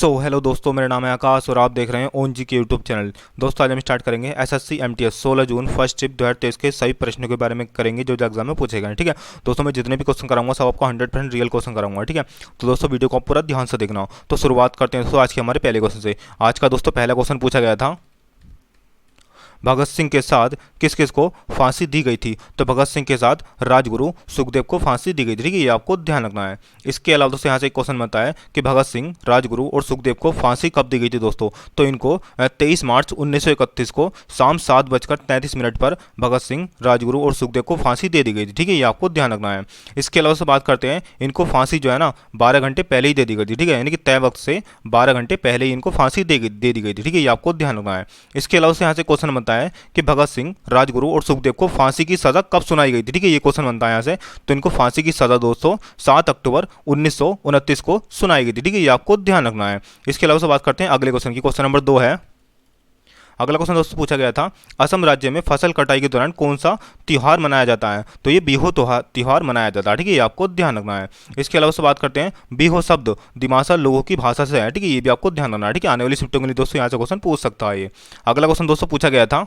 Hello दोस्तों, मेरा नाम है आकाश और आप देख रहे हैं ओन जी के यूट्यूब चैनल। दोस्तों आज हम स्टार्ट करेंगे SSC MTS 16 June first shift 2023 के सभी प्रश्नों के बारे में करेंगे जो एग्जाम में पूछे गए। ठीक है दोस्तों, मैं जितने भी क्वेश्चन कराऊंगा सब आपको 100% रियल क्वेश्चन कराऊंगा। ठीक है, तो दोस्तों वीडियो को आप पूरा ध्यान से देखना। तो शुरुआत करते हैं दोस्तों आज के हमारे पहले क्वेश्चन से। आज का दोस्तों पहला क्वेश्चन पूछा गया था, भगत सिंह के साथ किस किस को फांसी दी गई थी। तो भगत सिंह के साथ राजगुरु सुखदेव को फांसी दी गई थी। ठीक है, ये आपको ध्यान रखना है। इसके अलावा दोस्तों यहाँ से एक क्वेश्चन बनता है कि भगत सिंह, राजगुरु और सुखदेव को फांसी कब दी गई थी दोस्तों। तो इनको 23 मार्च 1931 को शाम 7:33 पर भगत सिंह, राजगुरु और सुखदेव को फांसी दे दी गई थी। ठीक है, ये आपको ध्यान रखना है। इसके अलावा से बात करते हैं, इनको फांसी जो है ना 12 घंटे पहले ही दे दी गई थी। ठीक है, यानी कि तय वक्त से 12 घंटे पहले ही इनको फांसी दे दी गई थी। ठीक है, ये आपको ध्यान रखना है। इसके अलावा से यहाँ से क्वेश्चन बनता है कि भगत सिंह, राजगुरु और सुखदेव को फांसी की सजा कब सुनाई गई थी। ठीक है, ये क्वेश्चन बनता है यहाँ से। तो इनको फांसी की सजा दोस्तों 7 अक्टूबर 1929 को सुनाई गई थी। ठीक है, ये आपको ध्यान रखना है। इसके अलावा से बात करते हैं अगले क्वेश्चन की। क्वेश्चन नंबर 2 है। अगला क्वेश्चन दोस्तों पूछा गया था, असम राज्य में फसल कटाई के दौरान कौन सा त्योहार मनाया जाता है। तो ये बिहू त्योहार मनाया जाता है। ठीक है, ये आपको ध्यान रखना है। इसके अलावा से बात करते हैं, बिहू शब्द दिमासा लोगों की भाषा से है। ठीक है, ये भी आपको ध्यान रखना है। ठीक है, आने वाली शिफ्टों के लिए दोस्तों यहाँ से क्वेश्चन पूछ सकता है ये। अगला क्वेश्चन दोस्तों पूछा गया था,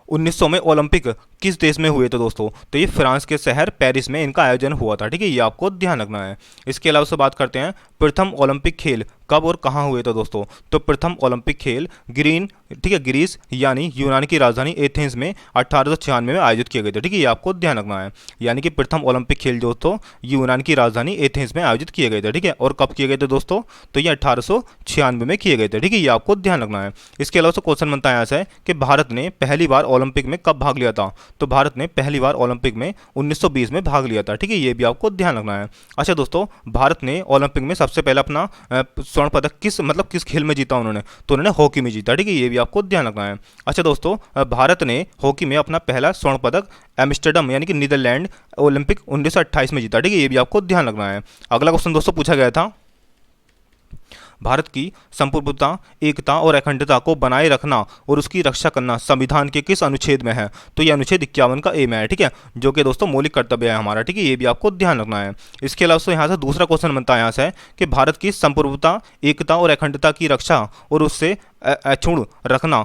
1900 में ओलंपिक किस देश में हुए थे दोस्तों। तो ये फ्रांस के शहर पेरिस में इनका आयोजन हुआ था। ठीक है, ये आपको ध्यान रखना है। इसके अलावा से बात करते हैं, प्रथम ओलंपिक खेल कब और कहाँ हुए थे दोस्तों। तो प्रथम ओलंपिक खेल ग्रीस यानी यूनान की राजधानी एथेंस में 1896 में आयोजित किए गए थे। ठीक है, ये आपको ध्यान रखना है। यानी कि प्रथम ओलंपिक खेल दोस्तों यूनान की राजधानी एथेंस में आयोजित किए गए थे। ठीक है, और कब किए गए थे दोस्तों। तो ये 1896 में किए गए थे। ठीक है, ये आपको ध्यान रखना है। इसके अलावा से क्वेश्चन बनता है यहाँ से कि भारत ने पहली बार ओलंपिक में कब भाग लिया था। तो भारत ने पहली बार ओलंपिक में 1920 में भाग लिया था। ठीक है, ये भी आपको ध्यान रखना है। अच्छा दोस्तों, भारत ने ओलंपिक में सबसे पहले अपना स्वर्ण पदक किस खेल में जीता उन्होंने। तो उन्होंने हॉकी में जीता। ठीक है, ये भी आपको ध्यान रखना है। अच्छा दोस्तों, भारत ने हॉकी में अपना पहला स्वर्ण पदक एम्स्टर्डम यानी कि नीदरलैंड ओलंपिक 1928 में जीता। ठीक है, ये भी आपको ध्यान रखना है। अगला क्वेश्चन दोस्तों पूछा गया था, भारत की संप्रभुता, एकता और अखंडता को बनाए रखना और उसकी रक्षा करना संविधान के किस अनुच्छेद में है। तो ये अनुच्छेद 51 का ए में है। ठीक है, जो कि दोस्तों मौलिक कर्तव्य है हमारा। ठीक है, ये भी आपको ध्यान रखना है। इसके अलावा से यहाँ से दूसरा क्वेश्चन बनता है यहाँ से कि भारत की संप्रभुता, एकता और अखंडता की रक्षा और उससे अक्षुण्ण रखना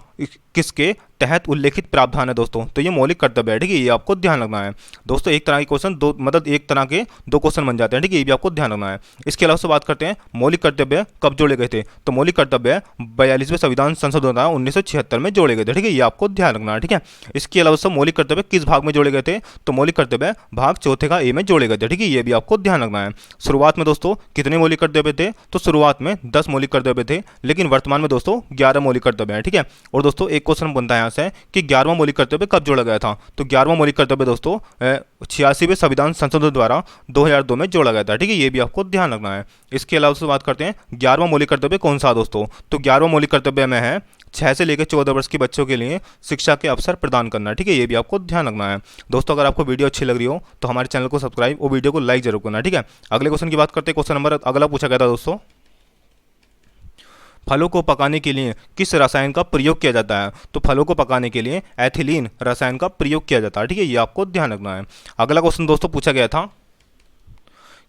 किसके तहत उल्लेखित प्रावधान है दोस्तों। तो ये मौलिक कर्तव्य है। ठीक है, ये आपको ध्यान रखना है। दोस्तों एक तरह के क्वेश्चन एक तरह के दो क्वेश्चन बन जाते हैं। ठीक है, ये भी आपको ध्यान रखना है। इसके अलावा से बात करते हैं, मौलिक कर्तव्य कब जोड़े गए थे। तो मौलिक कर्तव्य 42वें संविधान संशोधन 1976 में जोड़े गए थे। ठीक है, ये आपको ध्यान रखना है। ठीक है, इसके अलावा से मौलिक कर्तव्य किस भाग में जोड़े गए थे। तो मौलिक कर्तव्य भाग 4 का ए में जोड़े गए थे। ठीक है, ये भी आपको ध्यान रखना है। शुरुआत में दोस्तों कितने मौलिक कर्तव्य थे। तो शुरुआत में 10 मौलिक कर्तव्य थे, लेकिन वर्तमान में दोस्तों 11 मौलिक कर्तव्य है। ठीक है, और दोस्तों एक क्वेश्चन बनता है यहाँ से कि 11वां मौलिक कर्तव्य कब जोड़ा गया था। तो 11वां मौलिक कर्तव्य दोस्तों 86वें संविधान संशोधन द्वारा 2002 में जोड़ा गया था। ठीक है, ये भी आपको ध्यान रखना है। इसके अलावा से बात करते हैं, 11वां मौलिक कर्तव्य कौन सा दोस्तों। तो 11वां मौलिक कर्तव्य में है 6 से लेकर 14 वर्ष के बच्चों के लिए शिक्षा के अवसर प्रदान करना। ठीक है, ये भी आपको ध्यान रखना है। दोस्तों अगर आपको वीडियो अच्छी लग रही हो तो हमारे चैनल को सब्सक्राइब और वीडियो को लाइक जरूर करना। ठीक है, अगले क्वेश्चन की बात करते हैं। क्वेश्चन नंबर अगला पूछा गया था दोस्तों, फलों को पकाने के लिए किस रसायन का प्रयोग किया जाता है। तो फलों को पकाने के लिए एथिलीन रसायन का प्रयोग किया जाता है। ठीक है, ये आपको ध्यान रखना है। अगला क्वेश्चन दोस्तों पूछा गया था,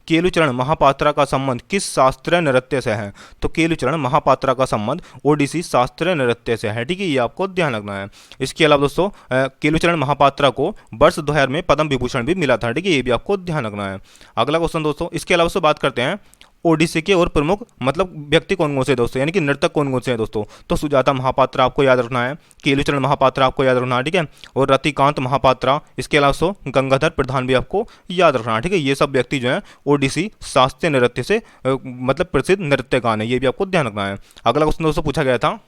केलुचरण महापात्रा का संबंध किस शास्त्रीय नृत्य से है। तो केलुचरण महापात्रा का संबंध ओडिसी शास्त्रीय नृत्य से है। ठीक है, ये आपको ध्यान रखना है। इसके अलावा दोस्तों केलुचरण महापात्रा को वर्ष 2000 में पद्म विभूषण भी मिला था। ठीक है, ये भी आपको ध्यान रखना है। अगला क्वेश्चन दोस्तों, इसके अलावा से बात करते हैं, ओडिसी के और प्रमुख व्यक्ति कौन कौन से दोस्तों, यानी कि नर्तक कौन कौन से हैं दोस्तों। तो सुजाता महापात्रा आपको याद रखना है, केलुचरण महापात्रा आपको याद रखना है। ठीक है, और रतिकांत महापात्रा, इसके अलावा सो गंगाधर प्रधान भी आपको याद रखना है। ठीक है, ये सब व्यक्ति जो है ओडिसी शास्त्रीय नृत्य से प्रसिद्ध नृत्यगान है। ये भी आपको ध्यान रखना है। अगला क्वेश्चन दोस्तों पूछा गया था,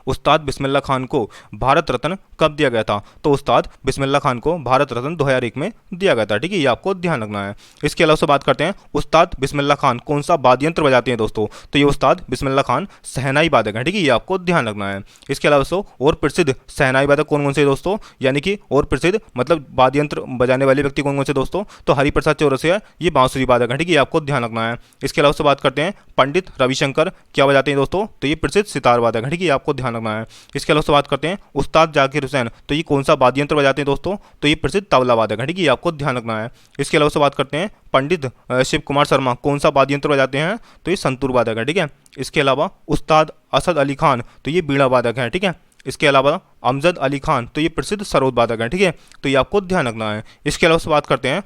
उस्ताद बिस्मिल्लाह खान को भारत रत्न कब दिया गया था। तो उस्ताद बिस्मिल्लाह खान को भारत रत्न 2001 में दिया गया था। ठीक है, ये आपको ध्यान रखना है। इसके अलावा से बात करते हैं, उस्ताद बिस्मिल्लाह खान कौन सा वाद्य यंत्र बजाते हैं दोस्तों। तो ये उस्ताद बिस्मिल्लाह खान शहनाई वादक है। ठीक है, ये आपको ध्यान रखना है। इसके अलावा से और प्रसिद्ध शहनाई वादक कौन कौन से दोस्तों, यानी कि और प्रसिद्ध वाद्य यंत्र बजाने वाले व्यक्ति कौन कौन से दोस्तों। तो हरिप्रसाद चौरसिया ये बांसुरी वादक है। ठीक है, ये आपको ध्यान रखना है। इसके अलावा से बात करते हैं, पंडित रविशंकर क्या बजाते हैं दोस्तों। तो ये प्रसिद्ध सितार वादक है। ठीक है, ये आपको ध्यान ध्यान रखना है। इसके अलावा से बात करते हैं उस्ताद जाकिर हुसैन, तो ये कौन सा वाद्य यंत्र बजाते हैं दोस्तों, तो ये प्रसिद्ध तबला वादक है, ठीक है, ये आपको ध्यान रखना है। इसके अलावा से बात करते हैं पंडित शिव कुमार शर्मा कौन सा वाद्य यंत्र बजाते हैं, तो ये संतूर वादक है, ठीक है। इसके अलावा उस्ताद असद अली खान, तो ये बीड़ा वादक है, ठीक है। इसके अलावा अमजद अली खान, तो ये प्रसिद्ध सरोद वादक हैं, ठीक है, तो ये आपको ध्यान रखना है। इसके अलावा से बात करते हैं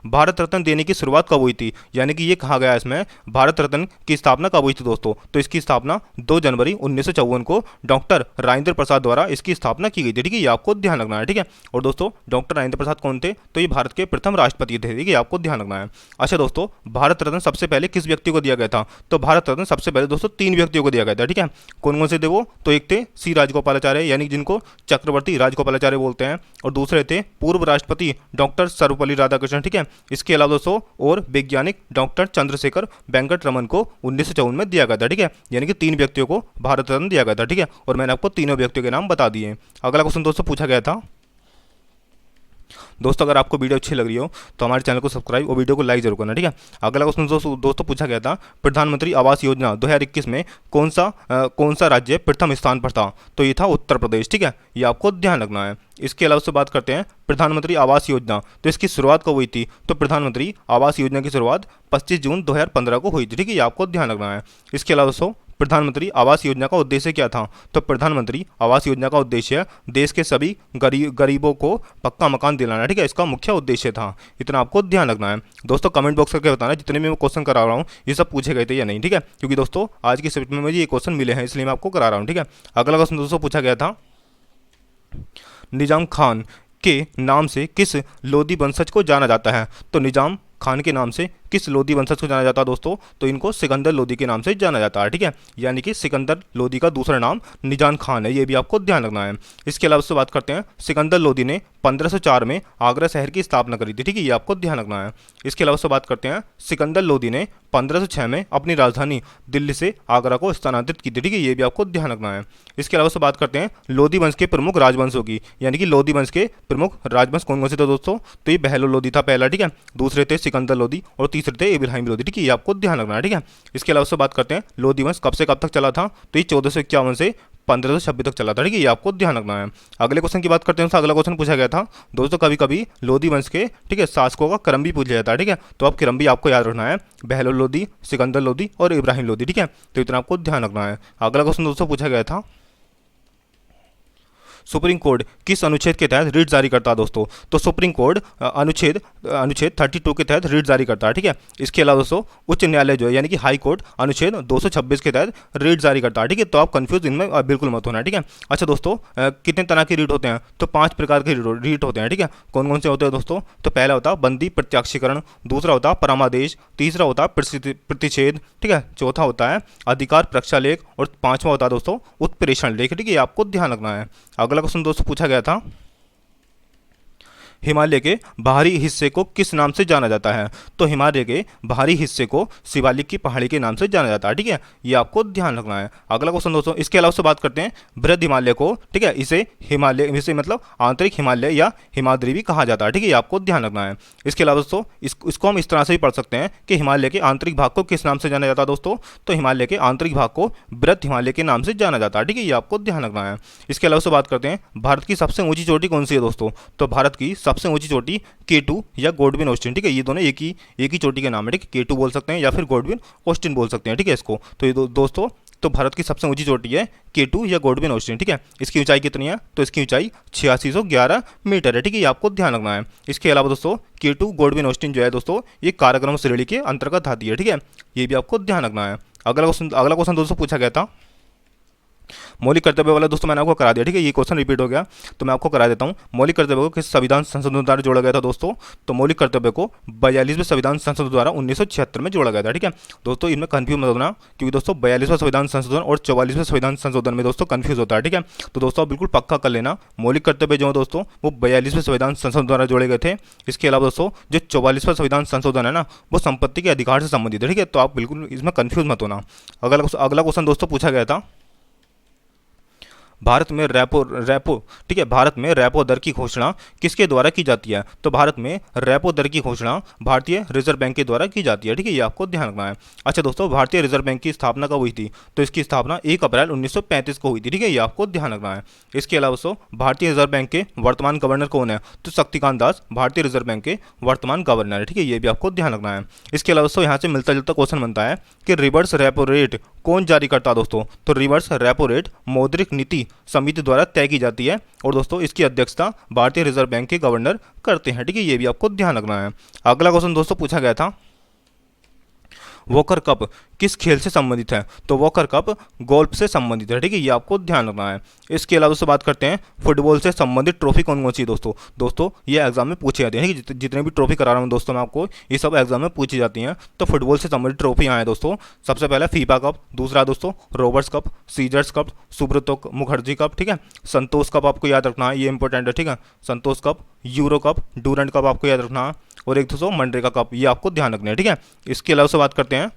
भारत रत्न देने की शुरुआत कब हुई थी, यानी कि ये कहा गया है इसमें भारत रत्न की स्थापना कब हुई थी दोस्तों, तो इसकी स्थापना 2 जनवरी 1954 को डॉक्टर राजेंद्र प्रसाद द्वारा इसकी स्थापना की गई थी, ठीक है, ये आपको ध्यान रखना है, ठीक है। और दोस्तों डॉक्टर राजेंद्र प्रसाद कौन थे, तो ये भारत के प्रथम राष्ट्रपति थे, ठीक है, आपको ध्यान रखना है। अच्छा दोस्तों, भारत रत्न सबसे पहले किस व्यक्ति को दिया गया था, तो भारत रत्न सबसे पहले दोस्तों 3 व्यक्तियों को दिया गया था, ठीक है। कौन कौन से थे वो, तो एक थे सी राजगोपालाचार्य, यानी जिनको चक्रवर्ती राजगोपालाचार्य बोलते हैं, और दूसरे थे पूर्व राष्ट्रपति डॉक्टर सर्वपल्ली राधाकृष्णन, ठीक है। इसके अलावा दोस्तों और वैज्ञानिक डॉक्टर चंद्रशेखर वेंकट रमन को 1954 में दिया गया था, ठीक है, यानी कि 3 व्यक्तियों को भारत रत्न दिया गया था, ठीक है, और मैंने आपको तीनों व्यक्तियों के नाम बता दिए। अगला क्वेश्चन दोस्तों पूछा गया था, दोस्तों अगर आपको वीडियो अच्छी लग रही हो तो हमारे चैनल को सब्सक्राइब और वीडियो को लाइक जरूर करना, ठीक है। अगला क्वेश्चन दोस्तों पूछा गया था प्रधानमंत्री आवास योजना 2021 में कौन सा राज्य प्रथम स्थान पर था, तो ये था उत्तर प्रदेश, ठीक है, ये आपको ध्यान रखना है। इसके अलावा से बात करते हैं प्रधानमंत्री आवास योजना, तो इसकी शुरुआत कब हुई थी, तो प्रधानमंत्री आवास योजना की शुरुआत 25 जून 2015 को हुई थी, ठीक है, ये आपको ध्यान रखना है। इसके अलावा दोस्तों प्रधानमंत्री आवास योजना का उद्देश्य क्या था, तो प्रधानमंत्री आवास योजना का उद्देश्य देश के सभी गरीबों को पक्का मकान दिलाना, ठीक है, इसका मुख्य उद्देश्य था, इतना आपको ध्यान रखना है। दोस्तों कमेंट बॉक्स करके बताना जितने भी मैं क्वेश्चन करा रहा हूँ ये सब पूछे गए थे या नहीं, ठीक है, क्योंकि दोस्तों आज की शिफ्ट में मुझे ये क्वेश्चन मिले हैं इसलिए मैं आपको करा रहा हूँ, ठीक है। अगला क्वेश्चन दोस्तों पूछा गया था निजाम खान के नाम से किस लोधी वंशज को जाना जाता है, तो निजाम खान के नाम से किस लोधी वंशज को जाना जाता है दोस्तों, तो इनको सिकंदर लोधी के नाम से जाना जाता है, ठीक है, यानी कि सिकंदर लोधी का दूसरा नाम निजाम खान है, ये भी आपको ध्यान रखना है। इसके अलावा से बात करते हैं सिकंदर लोधी ने 1504 में आगरा शहर की स्थापना करी थी, ठीक है, ये आपको ध्यान रखना है। इसके अलावा से बात करते हैं सिकंदर लोधी ने 1506 में अपनी राजधानी दिल्ली से आगरा को स्थानांतरित की थी, ठीक है, ये भी आपको ध्यान रखना है। इसके अलावा से बात करते हैं लोधी वंश के प्रमुख राजवंशों की, यानी कि लोधी वंश के प्रमुख राजवंश कौन कौन से थे दोस्तों, तो ये बहलोल लोधी था पहला, ठीक है, दूसरे थे सिकंदर लोधी और तीसरे थे इब्राहिम लोधी, ठीक है, ये आपको ध्यान रखना है, ठीक है। इसके अलावा से बात करते हैं लोधी वंश कब से कब तक चला था, तो ये 1451 से 1526 तक चला था, ठीक है, ये आपको ध्यान रखना है। अगले क्वेश्चन की बात करते हैं, अगला क्वेश्चन पूछा गया था दोस्तों कभी कभी लोधी वंश के, ठीक है, शासकों का क्रम भी पूछा जाता है, ठीक है, तो अब क्रम भी आपको याद रखना है, बहलोल लोधी, सिकंदर लोधी और इब्राहिम लोधी, ठीक है, तो इतना आपको ध्यान रखना है। अगला क्वेश्चन दोस्तों पूछा गया था सुप्रीम कोर्ट किस अनुच्छेद के तहत रिट जारी करता है दोस्तों, तो सुप्रीम कोर्ट अनुच्छेद 32 के तहत रिट जारी करता है, ठीक है। इसके अलावा दोस्तों उच्च न्यायालय जो है यानी कि हाई कोर्ट अनुच्छेद 226 के तहत रिट जारी करता है, ठीक है, तो आप कंफ्यूज इनमें बिल्कुल मत होना, ठीक है। अच्छा दोस्तों कितने तरह के रिट होते हैं, तो 5 प्रकार के रिट होते हैं, ठीक है, कौन कौन से होते हैं दोस्तों, तो पहला होता है बंदी प्रत्याक्षीकरण, दूसरा होता है परामादेश, तीसरा होता है प्रतिषेध, ठीक है, चौथा होता है अधिकार प्रक्षालेख और 5वां होता है दोस्तों उत्प्रेषण लेख, ठीक है, आपको ध्यान रखना है। अगला क्वेश्चन दोस्तों पूछा गया था हिमालय के बाहरी हिस्से को किस नाम से जाना जाता है, तो हिमालय के बाहरी हिस्से को शिवालिक की पहाड़ी के नाम से जाना जाता है, ठीक है, ये आपको ध्यान रखना है। अगला क्वेश्चन दोस्तों इसके अलावा से बात करते हैं बृहद हिमालय को, ठीक है, इसे हिमालय इसे मतलब आंतरिक हिमालय या हिमाद्री भी कहा जाता है, ठीक है, ये आपको ध्यान रखना है। इसके अलावा दोस्तों इसको हम इस तरह से भी पढ़ सकते हैं कि हिमालय के आंतरिक भाग को किस नाम से जाना जाता है दोस्तों, तो हिमालय के आंतरिक भाग को बृहद हिमालय के नाम से जाना जाता है, ठीक है, ये आपको ध्यान रखना है। इसके अलावा से बात करते हैं भारत की सबसे ऊंची चोटी कौन सी है दोस्तों, तो भारत की सबसे ऊंची चोटी K2 या गोडविन ऑस्टिन, ठीक है, ये दोनों एक ही चोटी के नाम है, ठीक है, K2 बोल सकते हैं या फिर गोडविन ऑस्टिन बोल सकते हैं, ठीक है, इसको तो ये दोस्तों तो भारत की सबसे ऊंची चोटी है K2 या गोडविन ऑस्टिन, ठीक है, इसकी ऊंचाई कितनी है, तो इसकी ऊंचाई 8611 मीटर है, ठीक है, ये आपको ध्यान रखना है। इसके अलावा दोस्तों K2 गोडविन ऑस्टिन जो है दोस्तों ये काराकोरम श्रेणी के अंतर्गत आती है, ठीक है, ये भी आपको ध्यान रखना है। अगला क्वेश्चन दोस्तों पूछा गया था मौलिक कर्तव्य वाला, दोस्तों मैंने आपको करा दिया, ठीक है, ये क्वेश्चन रिपीट हो गया तो मैं आपको करा देता हूँ। मौलिक कर्तव्य को किस संविधान संशोधन द्वारा जोड़ा गया था दोस्तों, तो मौलिक कर्तव्य को 42वें संविधान संशोधन द्वारा 1976 में जोड़ा गया था, ठीक है, दोस्तों इनमें कंफ्यूज मत होना क्योंकि दोस्तों 42वां संविधान संशोधन और 44वें संविधान संशोधन में दोस्तों कंफ्यूज होता है, ठीक है, तो दोस्तों बिल्कुल पक्का कर लेना मौलिक कर्तव्य जो है दोस्तों वो 42वें संविधान संशोधन द्वारा जोड़े गए थे। इसके अलावा दोस्तों जो 44वां संविधान संशोधन है ना वो संपत्ति के अधिकार से संबंधित है, ठीक है, तो आप बिल्कुल इसमें कंफ्यूज मत होना। अगला क्वेश्चन दोस्तों पूछा गया था भारत में रेपो रेपो ठीक है, भारत में रेपो दर की घोषणा किसके द्वारा की जाती है? तो भारत में रेपो दर की घोषणा भारतीय रिजर्व बैंक के द्वारा की जाती है, ठीक है, ये आपको ध्यान रखना है। अच्छा दोस्तों, भारतीय रिजर्व बैंक की स्थापना कब हुई थी? तो इसकी स्थापना 1 अप्रैल 1935 को हुई थी, ठीक है, ये आपको ध्यान रखना है। इसके अलावा दोस्तों, भारतीय रिजर्व बैंक के वर्तमान गवर्नर कौन है? तो शक्तिकांत दास भारतीय रिजर्व बैंक के वर्तमान गवर्नर है, ठीक है, ये भी आपको ध्यान रखना है। इसके अलावा दोस्तों, यहाँ से मिलता जुलता क्वेश्चन बनता है कि रिवर्स रेपो रेट कौन जारी करता है दोस्तों? तो रिवर्स रेपो रेट मौद्रिक नीति समिति द्वारा तय की जाती है और दोस्तों इसकी अध्यक्षता भारतीय रिजर्व बैंक के गवर्नर करते हैं, ठीक है, ये भी आपको ध्यान रखना है। अगला क्वेश्चन दोस्तों पूछा गया था, वॉकर कप किस खेल से संबंधित है? तो वॉकर कप गोल्फ से संबंधित है, ठीक है, ये आपको ध्यान रखना है। इसके अलावा से बात करते हैं फुटबॉल से संबंधित ट्रॉफी कौन कौन सी दोस्तों? दोस्तों ये एग्जाम में पूछी जाती है, ठीक है, जितने भी ट्रॉफी करा रहा हूँ दोस्तों मैं आपको, ये सब एग्जाम में पूछी जाती हैं। तो फुटबॉल से संबंधित ट्रॉफी यहाँ है दोस्तों, सबसे पहले फीफा कप, दूसरा दोस्तों Roberts cup, scissors cup, Subroto Mukherjee cup, ठीक है, संतोष कप आपको याद रखना है, ये इंपॉर्टेंट है, ठीक है, Santosh cup, Euro cup, Durand cup आपको याद रखना है, और एक दोस्तों मनरेगा कप, ये आपको ध्यान रखना है, ठीक है। इसके अलावा से बात करते हैं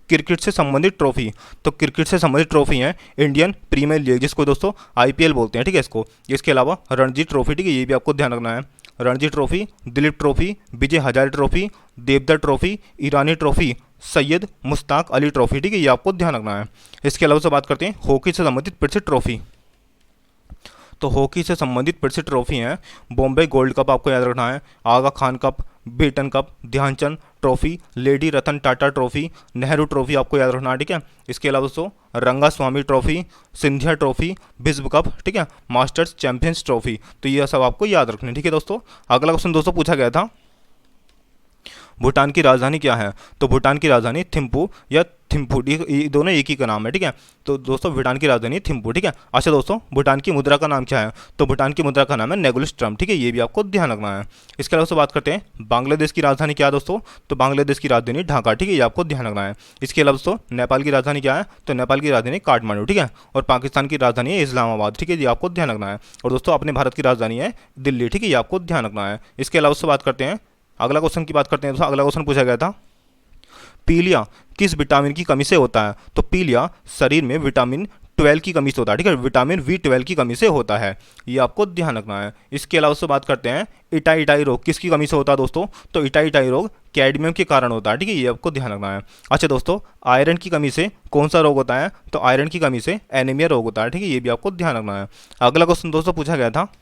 क्रिकेट से संबंधित ट्रॉफी। तो क्रिकेट से संबंधित ट्रॉफी है इंडियन प्रीमियर लीग, जिसको दोस्तों आईपीएल बोलते हैं, ठीक है इसको। इसके अलावा रणजी ट्रॉफी, ठीक है, ये भी आपको ध्यान रखना है। Ranji trophy, Dilip trophy, Vijay Hazare trophy, Deodhar trophy, ईरानी ट्रॉफी, सैयद मुश्ताक अली ट्रॉफी, ठीक है, ये आपको ध्यान रखना है। इसके अलावा से बात करते हैं हॉकी से संबंधित प्रसिद्ध ट्रॉफी। तो हॉकी से संबंधित प्रसिद्ध ट्रॉफी हैं बॉम्बे गोल्ड कप आपको याद रखना है, Aga Khan cup, Beighton cup, Dhyanchand trophy, lady Ratan Tata trophy, Nehru trophy आपको याद रखना है, ठीक है। इसके अलावा दोस्तों रंगा स्वामी ट्रॉफी, सिंधिया ट्रॉफी, विश्व कप, ठीक है, मास्टर्स चैंपियंस ट्रॉफी, तो ये सब आपको याद रखना है, ठीक है दोस्तों। अगला क्वेश्चन दोस्तों पूछा गया था, भूटान की राजधानी क्या है? तो भूटान की राजधानी थिम्पू या थिम्पू, ये दोनों एक ही का नाम है, ठीक है। तो दोस्तों भूटान की राजधानी थिम्पू, ठीक है। अच्छा दोस्तों, भूटान की मुद्रा का नाम क्या है? तो भूटान की मुद्रा का नाम है नेगुलिस ट्रम, ठीक है, ये भी आपको ध्यान रखना है। इसके अलावा से बात करते हैं बांग्लादेश की राजधानी क्या है दोस्तों? तो बांग्लादेश की राजधानी ढाका, ठीक है, ये आपको ध्यान रखना है। इसके अलावा दोस्तों नेपाल की राजधानी क्या है? तो नेपाल की राजधानी काठमांडू, ठीक है, और पाकिस्तान की राजधानी है इस्लामाबाद, ठीक है, ये आपको ध्यान रखना है। और दोस्तों अपने भारत की राजधानी है दिल्ली, ठीक है, ये आपको ध्यान रखना है। इसके अलावा से बात करते हैं अगला क्वेश्चन की बात करते हैं दोस्तों। अगला क्वेश्चन पूछा गया था, पीलिया किस विटामिन की कमी से होता है? तो पीलिया शरीर में विटामिन 12 की कमी से होता है, ठीक है, विटामिन V12 की कमी से होता है, ये आपको ध्यान रखना है। इसके अलावा से बात करते हैं इटाई रोग किसकी कमी से होता है दोस्तों? तो इटाई रोग कैडमियम के कारण होता है, ठीक है, ये आपको ध्यान रखना है। अच्छा दोस्तों, आयरन की कमी से कौन सा रोग होता है? तो आयरन की कमी से एनीमिया रोग होता है, ठीक है, ये भी आपको ध्यान रखना है। अगला क्वेश्चन दोस्तों पूछा गया था,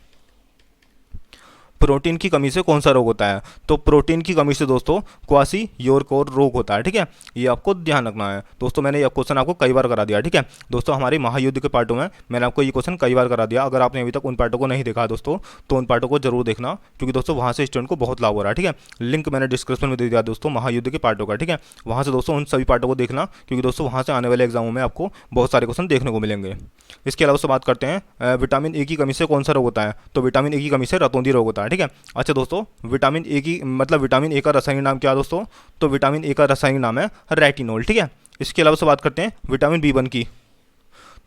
प्रोटीन की कमी से कौन सा रोग होता है? तो प्रोटीन की कमी से दोस्तों क्वासी योरकोर रोग होता है, ठीक है, ये आपको ध्यान रखना है। दोस्तों मैंने ये क्वेश्चन आपको कई बार करा दिया, ठीक है दोस्तों, हमारे महायुद्ध के पार्टों में मैंने आपको ये क्वेश्चन कई बार करा दिया। अगर आपने अभी तक उन पार्टों को नहीं देखा दोस्तों, तो उन पार्टों को जरूर देखना, क्योंकि दोस्तों वहाँ से स्टूडेंट को बहुत लाभ हो रहा है, ठीक है। लिंक मैंने डिस्क्रिप्शन में दे दिया दोस्तों महायुद्ध के पार्टों का, ठीक है, वहाँ से दोस्तों उन सभी पार्टों को देखना, क्योंकि दोस्तों वहाँ से आने वाले एग्जामों में आपको बहुत सारे क्वेश्चन देखने को मिलेंगे। इसके अलावा से बात करते हैं विटामिन ए की कमी से कौन सा रोग होता है? तो विटामिन ए की कमी से रतौंधी रोग होता है, ठीक है। अच्छा दोस्तों, विटामिन ए की मतलब विटामिन ए का रासायनिक नाम क्या है दोस्तों? तो विटामिन ए का रासायनिक नाम है रेटिनोल, ठीक है। इसके अलावा से बात करते हैं विटामिन B1 की।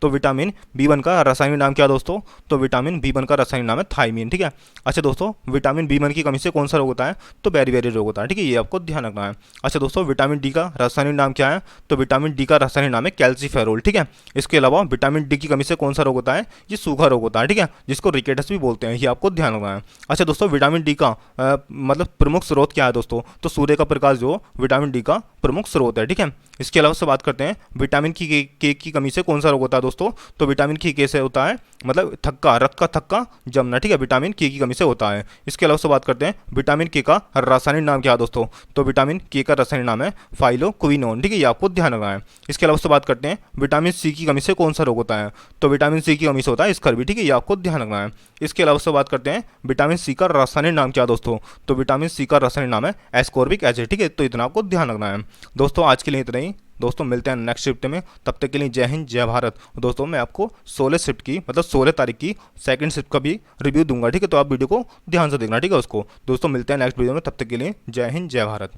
तो विटामिन B1 का रासायनिक नाम क्या है दोस्तों? तो विटामिन B1 का रासायनिक नाम है थायमीन, ठीक है। अच्छा दोस्तों, विटामिन B1 की कमी से कौन सा रोग होता है? तो बेरी रोग होता है, ठीक है, ये आपको ध्यान रखना है। अच्छा दोस्तों, विटामिन डी का रासायनिक नाम क्या है? तो विटामिन डी का रासायनिक नाम है कैल्सीफेरोल, ठीक है। इसके अलावा विटामिन डी की कमी से कौन सा रोग होता है? ये सूखा रोग होता है, ठीक है, जिसको रिकेटस भी बोलते हैं, ये आपको ध्यान रखना है। अच्छा दोस्तों, विटामिन डी का मतलब प्रमुख स्रोत क्या है दोस्तों? तो सूर्य का प्रकाश जो विटामिन डी का प्रमुख स्रोत है, ठीक है। इसके अलावा से बात करते हैं विटामिन के की कमी से कौन सा रोग होता है दोस्तों? तो विटामिन के से होता है मतलब थक्का, रक्त का थक्का जमना, ठीक है, विटामिन के की कमी से होता है। इसके अलावा से बात करते हैं विटामिन के का रासायनिक नाम क्या है दोस्तों? तो विटामिन के का रासायनिक नाम है फाइलोक्विनोन, ठीक है, ये आपको ध्यान रखना है। इसके अलावा से बात करते हैं विटामिन सी की कमी से कौन सा रोग होता है? तो विटामिन सी की कमी से होता है स्कर्वी, ठीक है, ये आपको ध्यान रखना है। इसके अलावा से बात करते हैं विटामिन सी का रासायनिक नाम क्या है दोस्तों? तो विटामिन सी का रासायनिक नाम है एस्कॉर्बिक एसिड, ठीक है, तो इतना आपको ध्यान रखना है। दोस्तों आज के लिए इतना ही दोस्तों, मिलते हैं नेक्स्ट शिफ्ट में, तब तक के लिए जय हिंद जय भारत। दोस्तों मैं आपको 16 शिफ्ट की मतलब 16 तारीख की सेकंड शिफ्ट का भी रिव्यू दूंगा, ठीक है, तो आप वीडियो को ध्यान से देखना, ठीक है उसको। दोस्तों मिलते हैं नेक्स्ट वीडियो में, तब तक के लिए जय हिंद जय भारत।